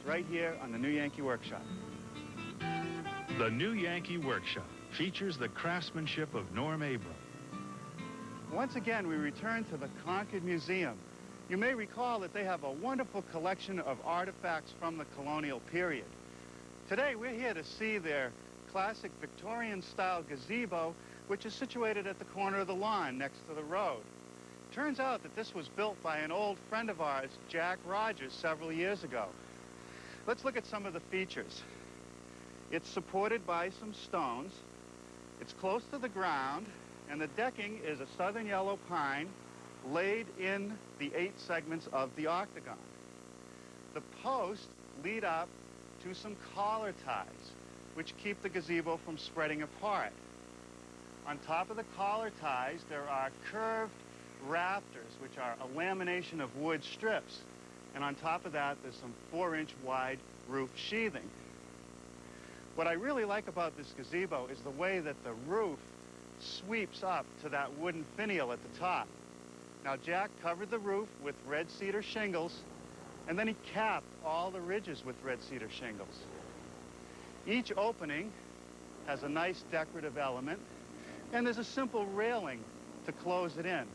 right here on the new Yankee Workshop. The new Yankee Workshop features the craftsmanship of Norm Abram. Once again, we return to the Concord Museum. You may recall that they have a wonderful collection of artifacts from the colonial period. Today, we're here to see their classic Victorian-style gazebo, which is situated at the corner of the lawn next to the road. Turns out that this was built by an old friend of ours, Jack Rogers, several years ago. Let's look at some of the features. It's supported by some stones. It's close to the ground, and the decking is a southern yellow pine laid in the 8 segments of the octagon. The posts lead up to some collar ties, which keep the gazebo from spreading apart. On top of the collar ties, there are curved rafters, which are a lamination of wood strips. And on top of that, there's some 4-inch wide roof sheathing. What I really like about this gazebo is the way that the roof sweeps up to that wooden finial at the top. Now, Jack covered the roof with red cedar shingles, and then he capped all the ridges with red cedar shingles. Each opening has a nice decorative element, and there's a simple railing to close it in.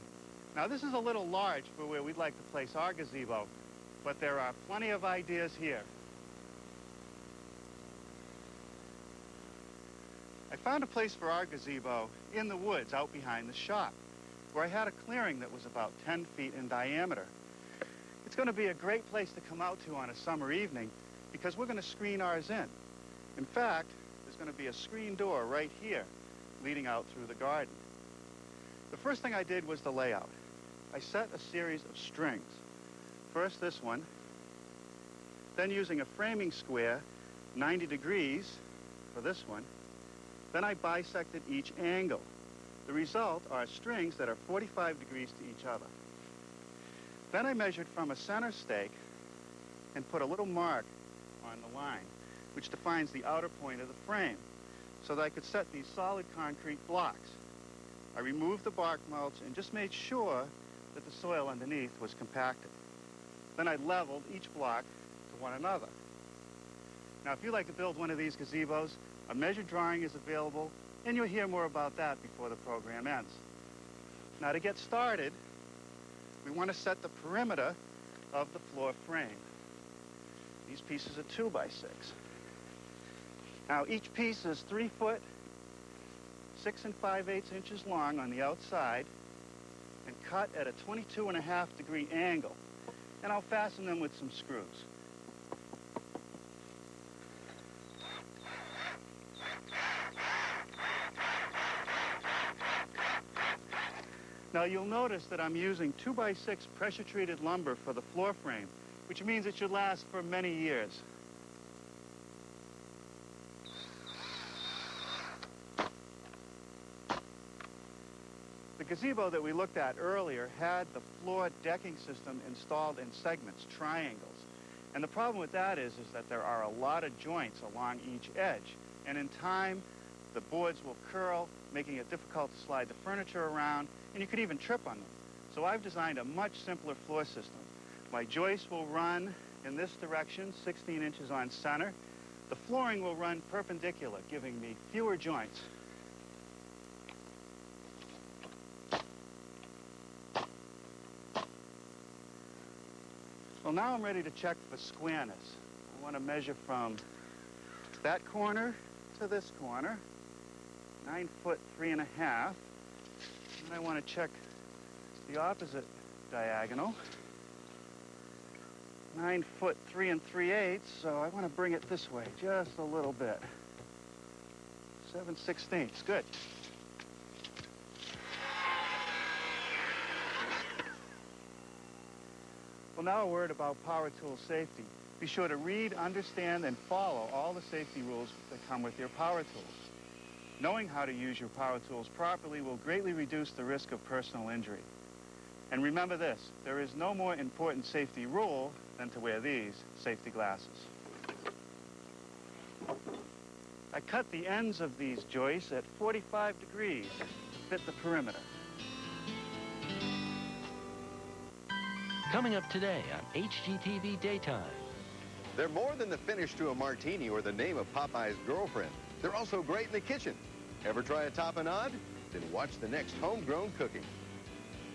Now, this is a little large for where we'd like to place our gazebo, but there are plenty of ideas here. I found a place for our gazebo in the woods out behind the shop, where I had a clearing that was about 10 feet in diameter. It's going to be a great place to come out to on a summer evening because we're going to screen ours in. In fact, there's going to be a screen door right here leading out through the garden. The first thing I did was the layout. I set a series of strings. First this one, then using a framing square, 90 degrees for this one. Then I bisected each angle. The result are strings that are 45 degrees to each other. Then I measured from a center stake and put a little mark on the line, which defines the outer point of the frame, so that I could set these solid concrete blocks. I removed the bark mulch and just made sure that the soil underneath was compacted. Then I leveled each block to one another. Now, if you'd like to build one of these gazebos, a measured drawing is available, and you'll hear more about that before the program ends. Now, to get started, we want to set the perimeter of the floor frame. These pieces are 2 by 6. Now, each piece is 3 foot, 6 5/8 inches long on the outside, and cut at a 22.5-degree angle. And I'll fasten them with some screws. Now, you'll notice that I'm using 2 by 6 pressure-treated lumber for the floor frame, which means it should last for many years. The gazebo that we looked at earlier had the floor decking system installed in segments, triangles. And the problem with that is that there are a lot of joints along each edge. And in time, the boards will curl, making it difficult to slide the furniture around, and you could even trip on them. So I've designed a much simpler floor system. My joists will run in this direction, 16 inches on center. The flooring will run perpendicular, giving me fewer joints. Well, now I'm ready to check for squareness. I want to measure from that corner to this corner, 9 foot 3 1/2. And I want to check the opposite diagonal, 9 foot 3 3/8. So I want to bring it this way just a little bit. 7 16. Good. Well, now a word about power tool safety. Be sure to read, understand, and follow all the safety rules that come with your power tools. Knowing how to use your power tools properly will greatly reduce the risk of personal injury. And remember this, there is no more important safety rule than to wear these safety glasses. I cut the ends of these joists at 45 degrees to fit the perimeter. Coming up today on HGTV Daytime. They're more than the finish to a martini or the name of Popeye's girlfriend. They're also great in the kitchen. Ever try a tapenade? Then watch the next Homegrown Cooking.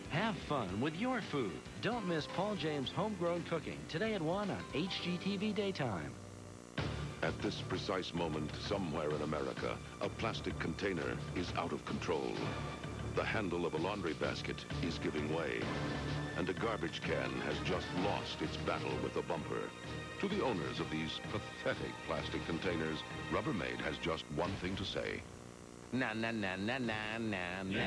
Have fun with your food. Don't miss Paul James' Homegrown Cooking today at 1 on HGTV Daytime. At this precise moment, somewhere in America, a plastic container is out of control. The handle of a laundry basket is giving way, and a garbage can has just lost its battle with a bumper. To the owners of these pathetic plastic containers, Rubbermaid has just one thing to say. Na na na na na na na.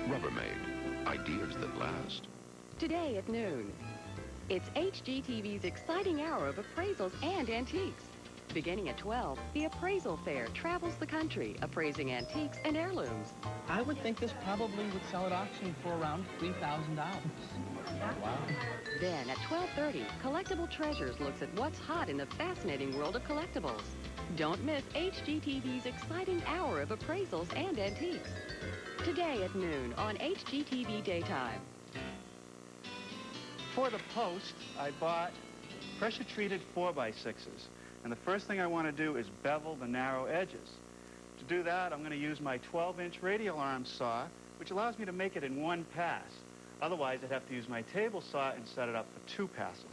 Rubbermaid, ideas that last. Today at noon, it's HGTV's exciting hour of appraisals and antiques. Beginning at 12, the Appraisal Fair travels the country, appraising antiques and heirlooms. I would think this probably would sell at auction for around $3,000. Wow. Then at 12:30, Collectible Treasures looks at what's hot in the fascinating world of collectibles. Don't miss HGTV's exciting hour of appraisals and antiques. Today at noon on HGTV Daytime. For the post, I bought pressure-treated 4x6s. And the first thing I want to do is bevel the narrow edges. To do that, I'm going to use my 12-inch radial arm saw, which allows me to make it in one pass. Otherwise, I'd have to use my table saw and set it up for 2 passes.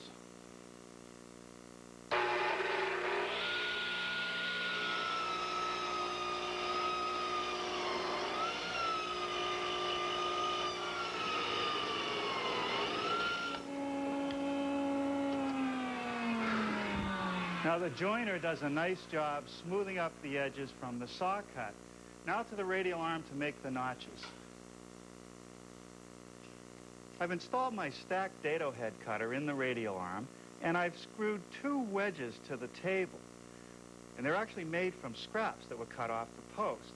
Now the joiner does a nice job smoothing up the edges from the saw cut. Now to the radial arm to make the notches. I've installed my stacked dado head cutter in the radial arm, and I've screwed 2 wedges to the table. And they're actually made from scraps that were cut off the post.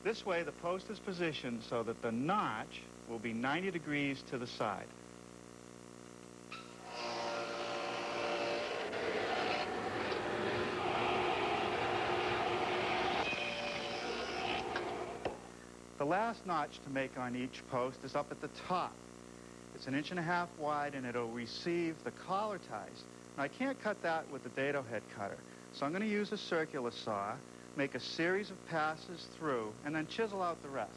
This way the post is positioned so that the notch will be 90 degrees to the side. The last notch to make on each post is up at the top. It's 1.5 inches wide, and it'll receive the collar ties. Now, I can't cut that with the dado head cutter, so I'm going to use a circular saw, make a series of passes through, and then chisel out the rest.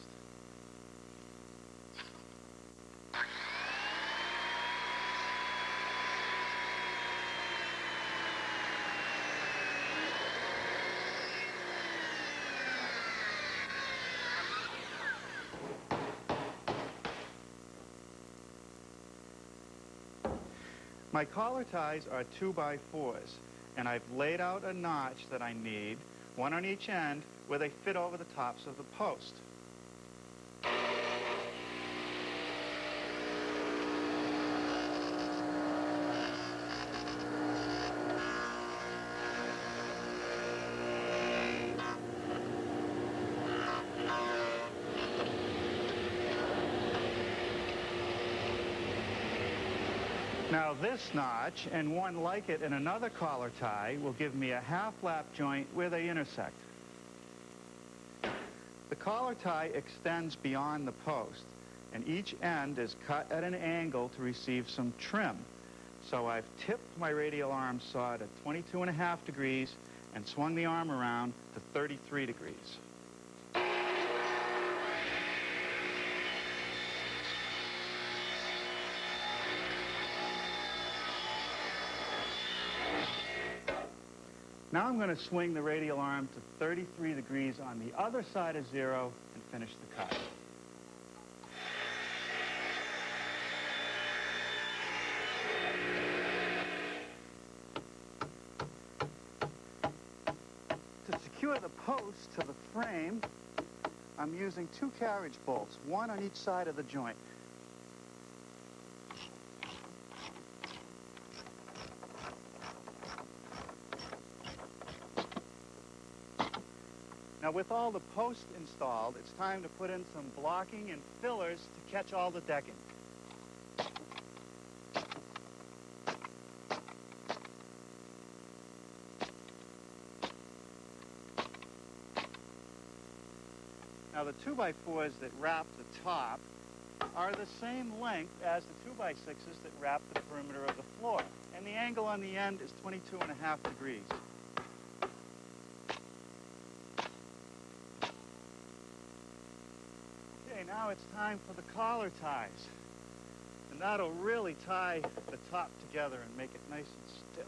My collar ties are 2x4s, and I've laid out a notch that I need, one on each end, where they fit over the tops of the post. Now this notch and one like it in another collar tie will give me a half-lap joint where they intersect. The collar tie extends beyond the post, and each end is cut at an angle to receive some trim. So I've tipped my radial arm saw to 22.5 degrees and swung the arm around to 33 degrees. Now I'm going to swing the radial arm to 33 degrees on the other side of 0 and finish the cut. To secure the post to the frame, I'm using 2 carriage bolts, one on each side of the joint. Now, with all the posts installed, it's time to put in some blocking and fillers to catch all the decking. Now, the 2x4s that wrap the top are the same length as the 2x6s that wrap the perimeter of the floor. And the angle on the end is 22.5 degrees. Okay, now it's time for the collar ties. And that'll really tie the top together and make it nice and stiff.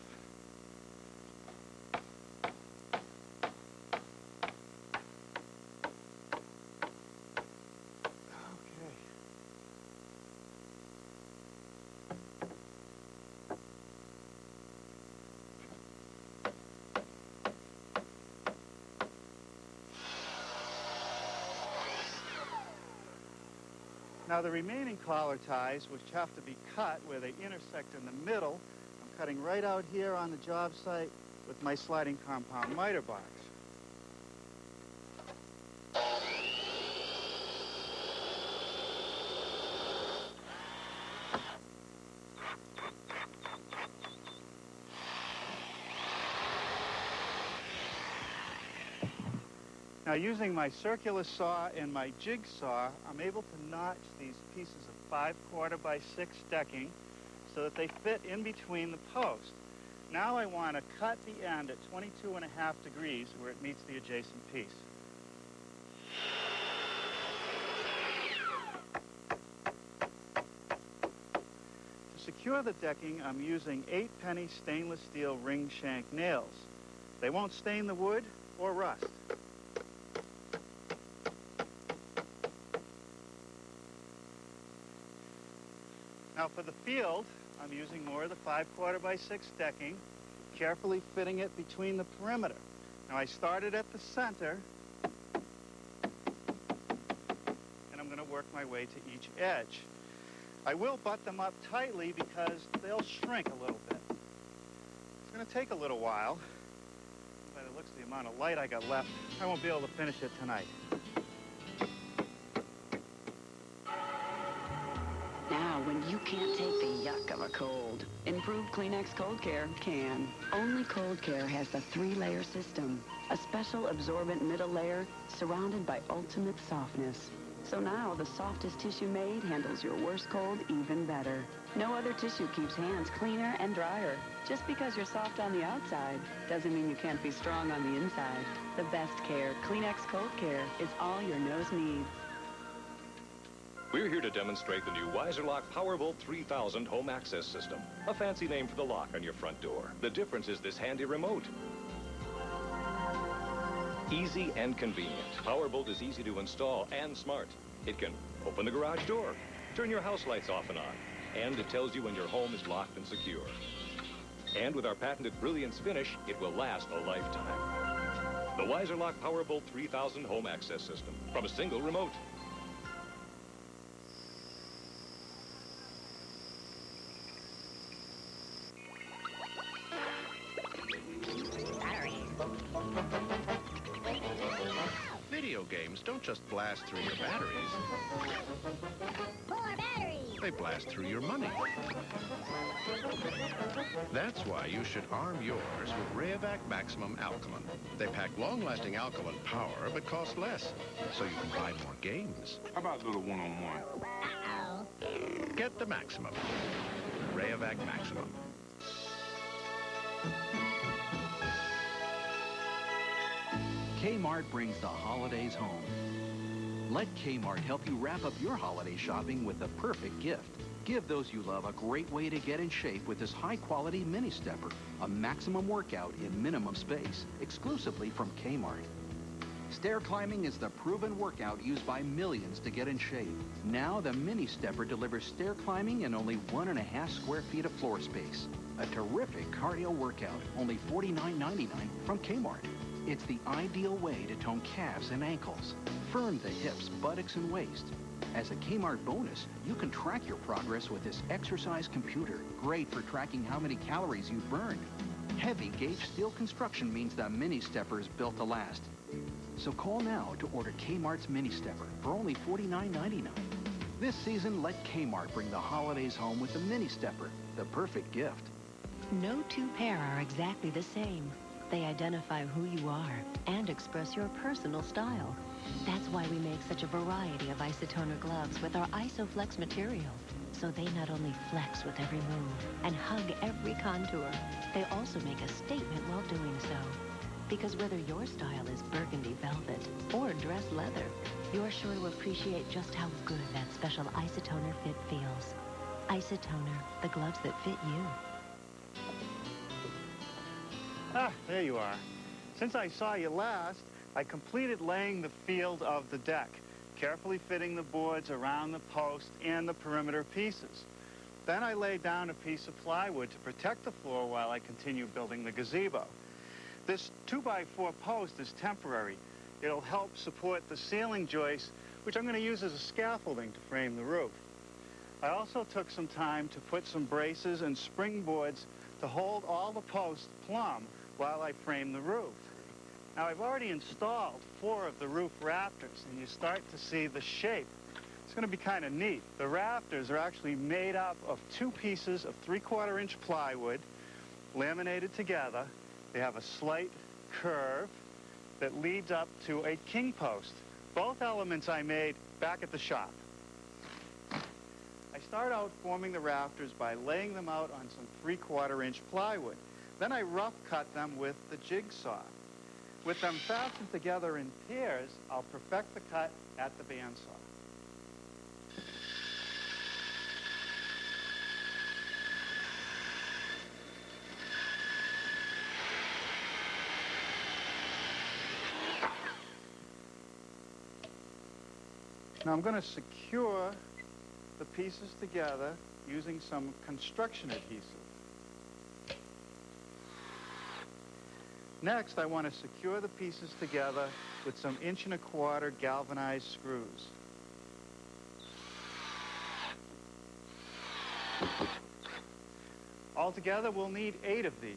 Now the remaining collar ties, which have to be cut where they intersect in the middle, I'm cutting right out here on the job site with my sliding compound miter box. Now, using my circular saw and my jigsaw, I'm able to notch these pieces of 5/4 by 6 decking so that they fit in between the posts. Now I want to cut the end at 22.5 degrees where it meets the adjacent piece. To secure the decking, I'm using 8-penny stainless steel ring shank nails. They won't stain the wood or rust. Now for the field, I'm using more of the 5/4 by 6 decking, carefully fitting it between the perimeter. Now I started at the center, and I'm going to work my way to each edge. I will butt them up tightly because they'll shrink a little bit. It's going to take a little while. By the looks of the amount of light I got left, I won't be able to finish it tonight. Now, when you can't take the yuck of a cold, improved Kleenex Cold Care can. Only Cold Care has the 3-layer system, a special absorbent middle layer surrounded by ultimate softness. So now the softest tissue made handles your worst cold even better. No other tissue keeps hands cleaner and drier. Just because you're soft on the outside doesn't mean you can't be strong on the inside. The best care, Kleenex Cold Care, is all your nose needs. We're here to demonstrate the new Weiserlock Powerbolt 3000 home access system, a fancy name for the lock on your front door. The difference is this handy remote. Easy and convenient. Powerbolt is easy to install and smart. It can open the garage door, turn your house lights off and on, and it tells you when your home is locked and secure. And with our patented Brilliance finish, it will last a lifetime. The Weiserlock Powerbolt 3000 home access system from a single remote. Video games don't just blast through your batteries. More batteries! They blast through your money. That's why you should arm yours with Rayovac Maximum Alkaline. They pack long-lasting alkaline power but cost less, so you can buy more games. How about a little one-on-one? Uh-oh. Get the Maximum. Rayovac Maximum. Kmart brings the holidays home. Let Kmart help you wrap up your holiday shopping with the perfect gift. Give those you love a great way to get in shape with this high-quality mini stepper, a maximum workout in minimum space, exclusively from Kmart. Stair climbing is the proven workout used by millions to get in shape. Now the mini stepper delivers stair climbing in only 1.5 square feet of floor space. A terrific cardio workout, only $49.99 from Kmart. It's the ideal way to tone calves and ankles, firm the hips, buttocks, and waist. As a Kmart bonus, you can track your progress with this exercise computer. Great for tracking how many calories you've burned. Heavy gauge steel construction means the mini stepper is built to last. So call now to order Kmart's mini stepper for only $49.99. This season, let Kmart bring the holidays home with the mini stepper, the perfect gift. No two pair are exactly the same. They identify who you are and express your personal style. That's why we make such a variety of isotoner gloves with our IsoFlex material. So they not only flex with every move and hug every contour, they also make a statement while doing so. Because whether your style is burgundy velvet or dress leather, you're sure to appreciate just how good that special isotoner fit feels. Isotoner, the gloves that fit you. Ah, there you are. Since I saw you last, I completed laying the field of the deck, carefully fitting the boards around the post and the perimeter pieces. Then I laid down a piece of plywood to protect the floor while I continue building the gazebo. This 2x4 post is temporary. It'll help support the ceiling joists, which I'm going to use as a scaffolding to frame the roof. I also took some time to put some braces and springboards to hold all the posts plumb while I frame the roof. Now, I've already installed 4 of the roof rafters, and you start to see the shape. It's going to be kind of neat. The rafters are actually made up of 2 pieces of 3/4-inch plywood laminated together. They have a slight curve that leads up to a king post. Both elements I made back at the shop. I start out forming the rafters by laying them out on some 3/4-inch plywood. Then I rough cut them with the jigsaw. With them fastened together in pairs, I'll perfect the cut at the bandsaw. Now I'm going to secure the pieces together using some construction adhesive. Next, I want to secure the pieces together with some 1 1/4 galvanized screws. Altogether, we'll need 8 of these.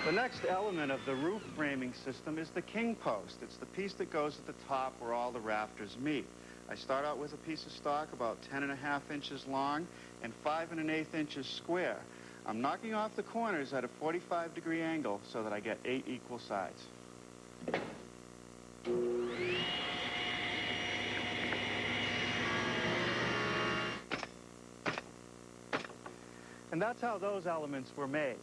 The next element of the roof framing system is the king post. It's the piece that goes at the top where all the rafters meet. I start out with a piece of stock about 10.5 inches long and 5 1/8 inches square. I'm knocking off the corners at a 45-degree angle so that I get 8 equal sides. And that's how those elements were made.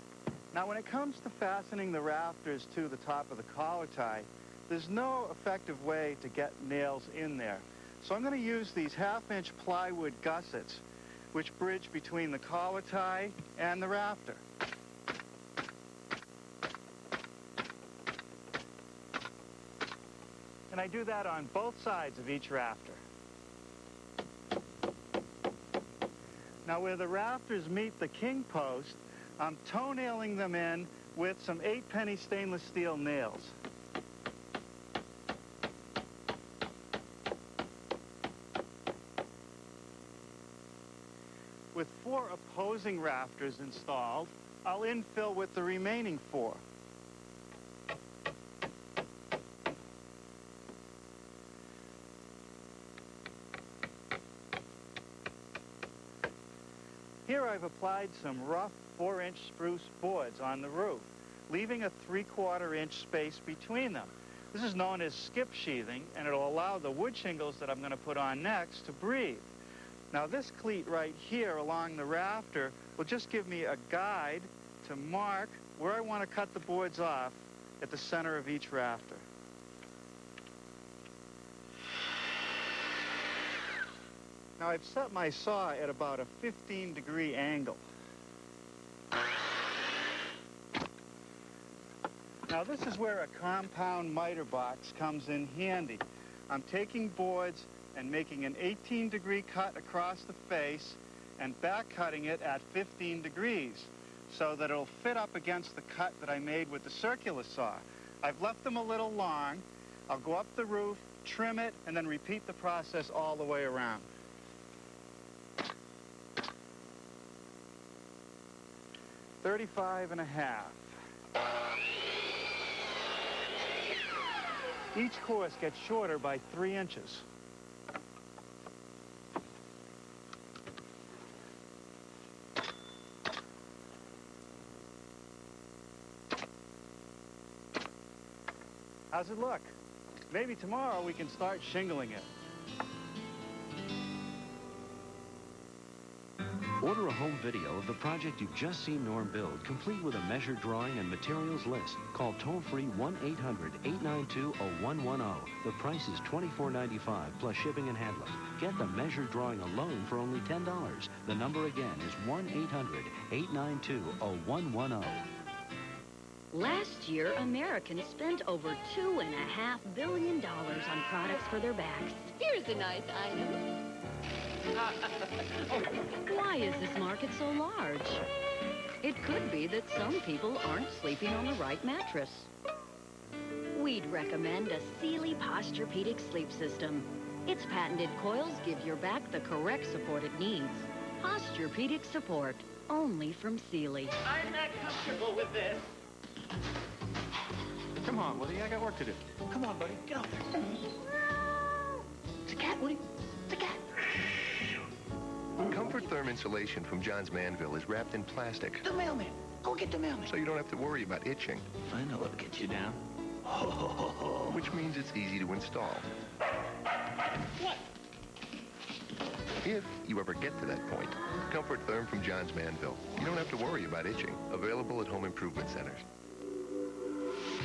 Now, when it comes to fastening the rafters to the top of the collar tie, there's no effective way to get nails in there. So I'm going to use these 1/2-inch plywood gussets, which bridge between the collar tie and the rafter. And I do that on both sides of each rafter. Now, where the rafters meet the king post, I'm toe-nailing them in with some 8-penny stainless steel nails. With 4 opposing rafters installed, I'll infill with the remaining 4. Here I've applied some rough 4-inch spruce boards on the roof, leaving a 3/4-inch space between them. This is known as skip sheathing, and it'll allow the wood shingles that I'm going to put on next to breathe. Now, this cleat right here along the rafter will just give me a guide to mark where I want to cut the boards off at the center of each rafter. Now, I've set my saw at about a 15-degree angle. Now, this is where a compound miter box comes in handy. I'm taking boards and making an 18-degree cut across the face and back cutting it at 15 degrees so that it'll fit up against the cut that I made with the circular saw. I've left them a little long. I'll go up the roof, trim it, and then repeat the process all the way around. $35.5. Each course gets shorter by 3 inches. How's it look? Maybe tomorrow we can start shingling it. Order a home video of the project you've just seen Norm build, complete with a measured drawing and materials list. Call toll-free 1-800-892-0110. The price is $24.95 plus shipping and handling. Get the measured drawing alone for only $10. The number again is 1-800-892-0110. Last year, Americans spent over $2.5 billion on products for their backs. Here's a nice item. Why is this market so large? It could be that some people aren't sleeping on the right mattress. We'd recommend a Sealy Posturepedic sleep system. Its patented coils give your back the correct support it needs. Posturepedic support, only from Sealy. I'm not comfortable with this. Come on, Woody, I got work to do. Come on, buddy, get off there. It's a cat, Woody. It's a cat. Comfort Therm insulation from John's Manville is wrapped in plastic. The mailman. Go get the mailman. So you don't have to worry about itching. I know what'll get you down. Which means it's easy to install. What? If you ever get to that point, Comfort Therm from John's Manville. You don't have to worry about itching. Available at home improvement centers.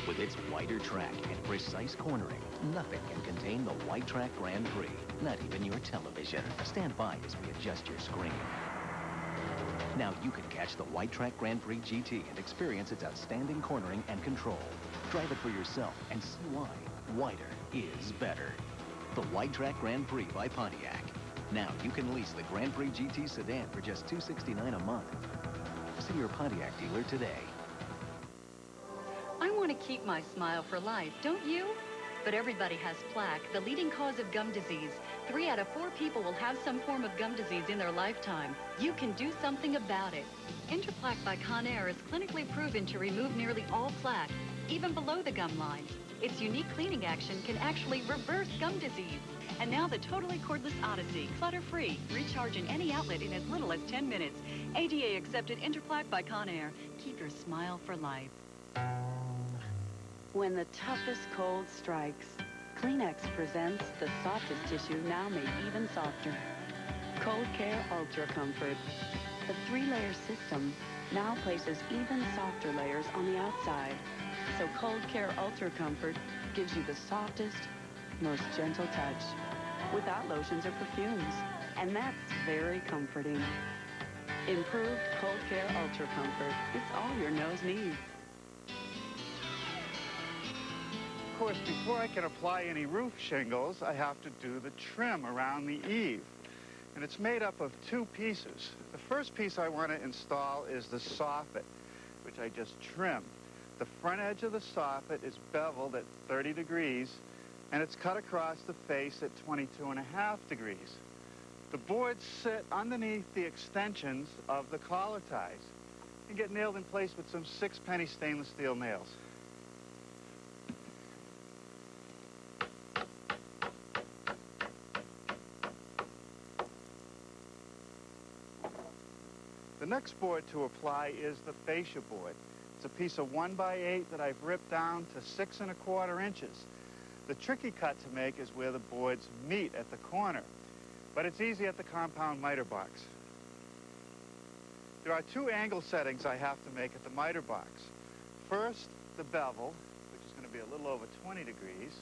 With its wider track and precise cornering, nothing can contain the White Track Grand Prix, not even your television. Stand by as we adjust your screen. Now you can catch the White Track Grand Prix GT and experience its outstanding cornering and control. Drive it for yourself and see why wider is better. The White Track Grand Prix by Pontiac. Now you can lease the Grand Prix GT sedan for just $269 a month. See your Pontiac dealer today. I want to keep my smile for life, don't you? But everybody has plaque, the leading cause of gum disease. 3 out of 4 people will have some form of gum disease in their lifetime. You can do something about it. Interplaque by Conair is clinically proven to remove nearly all plaque, even below the gum line. Its unique cleaning action can actually reverse gum disease. And now the totally cordless Odyssey, clutter-free. Recharge in any outlet in as little as 10 minutes. ADA accepted Interplaque by Conair. Keep your smile for life. When the toughest cold strikes, Kleenex presents the softest tissue now made even softer. Cold Care Ultra Comfort. The 3-layer system now places even softer layers on the outside. So Cold Care Ultra Comfort gives you the softest, most gentle touch without lotions or perfumes. And that's very comforting. Improved Cold Care Ultra Comfort. It's all your nose needs. Of course, before I can apply any roof shingles, I have to do the trim around the eave. And it's made up of 2 pieces. The first piece I want to install is the soffit, which I just trimmed. The front edge of the soffit is beveled at 30 degrees, and it's cut across the face at 22.5 degrees. The boards sit underneath the extensions of the collar ties and get nailed in place with some 6-penny stainless steel nails. The next board to apply is the fascia board. It's a piece of 1x8 that I've ripped down to 6 1/4 inches. The tricky cut to make is where the boards meet at the corner, but it's easy at the compound miter box. There are 2 angle settings I have to make at the miter box. First, the bevel, which is going to be a little over 20 degrees,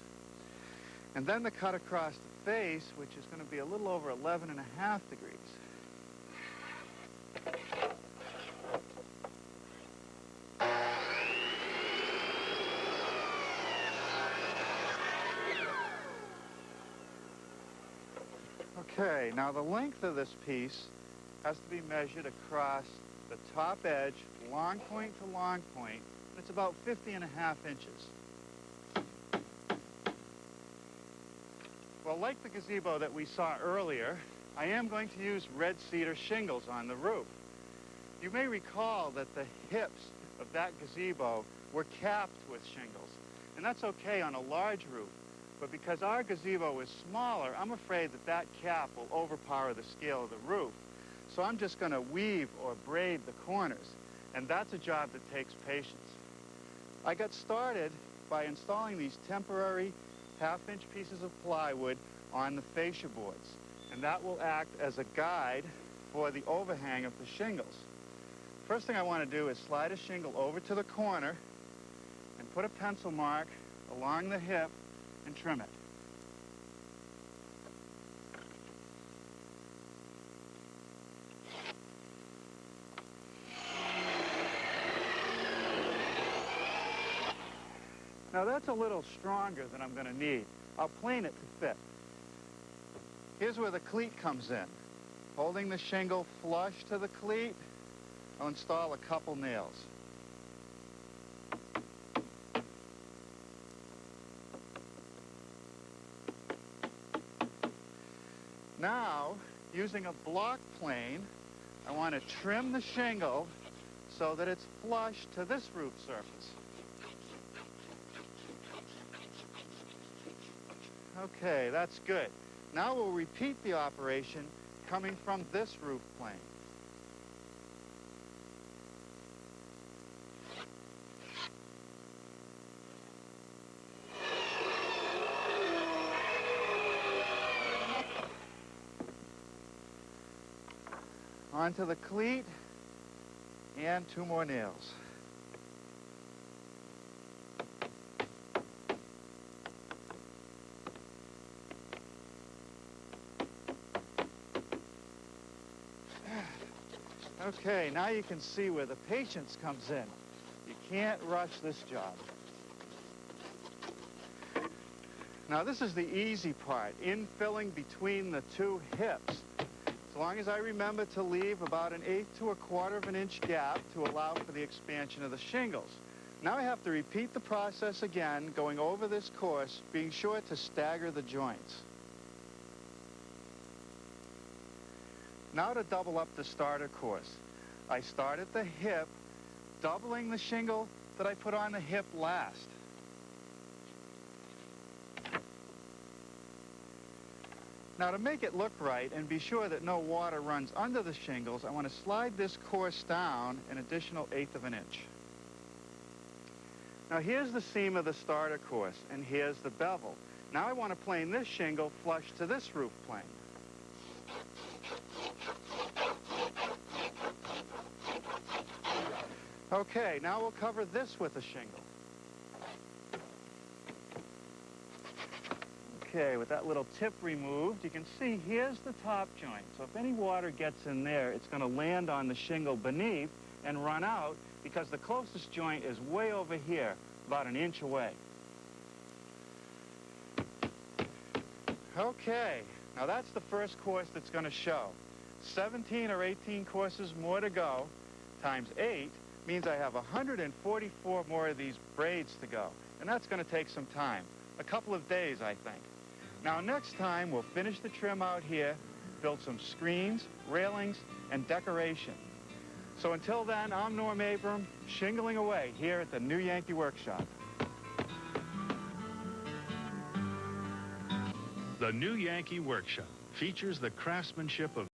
and then the cut across the face, which is going to be a little over 11.5 degrees. Okay, now the length of this piece has to be measured across the top edge, long point to long point. It's about 50.5 inches. Well, like the gazebo that we saw earlier, I am going to use red cedar shingles on the roof. You may recall that the hips of that gazebo were capped with shingles, and that's okay on a large roof. But because our gazebo is smaller, I'm afraid that that cap will overpower the scale of the roof. So I'm just going to weave or braid the corners, and that's a job that takes patience. I got started by installing these temporary half-inch pieces of plywood on the fascia boards. And that will act as a guide for the overhang of the shingles. First thing I want to do is slide a shingle over to the corner and put a pencil mark along the hip and trim it. Now that's a little stronger than I'm going to need. I'll plane it to fit. Here's where the cleat comes in. Holding the shingle flush to the cleat, I'll install a couple nails. Now, using a block plane, I want to trim the shingle so that it's flush to this roof surface. Okay, that's good. Now we'll repeat the operation coming from this roof plane. Onto the cleat and 2 more nails. Okay, now you can see where the patience comes in. You can't rush this job. Now this is the easy part, infilling between the 2 hips. As long as I remember to leave about 1/8 to 1/4 of an inch gap to allow for the expansion of the shingles. Now I have to repeat the process again, going over this course, being sure to stagger the joints. Now to double up the starter course. I start at the hip, doubling the shingle that I put on the hip last. Now to make it look right and be sure that no water runs under the shingles, I want to slide this course down an additional 1/8 of an inch. Now here's the seam of the starter course, and here's the bevel. Now I want to plane this shingle flush to this roof plane. Okay, now we'll cover this with a shingle. Okay, with that little tip removed, you can see here's the top joint. So if any water gets in there, it's going to land on the shingle beneath and run out because the closest joint is way over here, about 1 inch away. Okay, now that's the first course that's going to show. 17 or 18 courses more to go, times 8, means I have 144 more of these braids to go. And that's going to take some time, a couple of days, I think. Now, next time, we'll finish the trim out here, build some screens, railings, and decoration. So until then, I'm Norm Abram, shingling away here at the new Yankee Workshop. The new Yankee Workshop features the craftsmanship of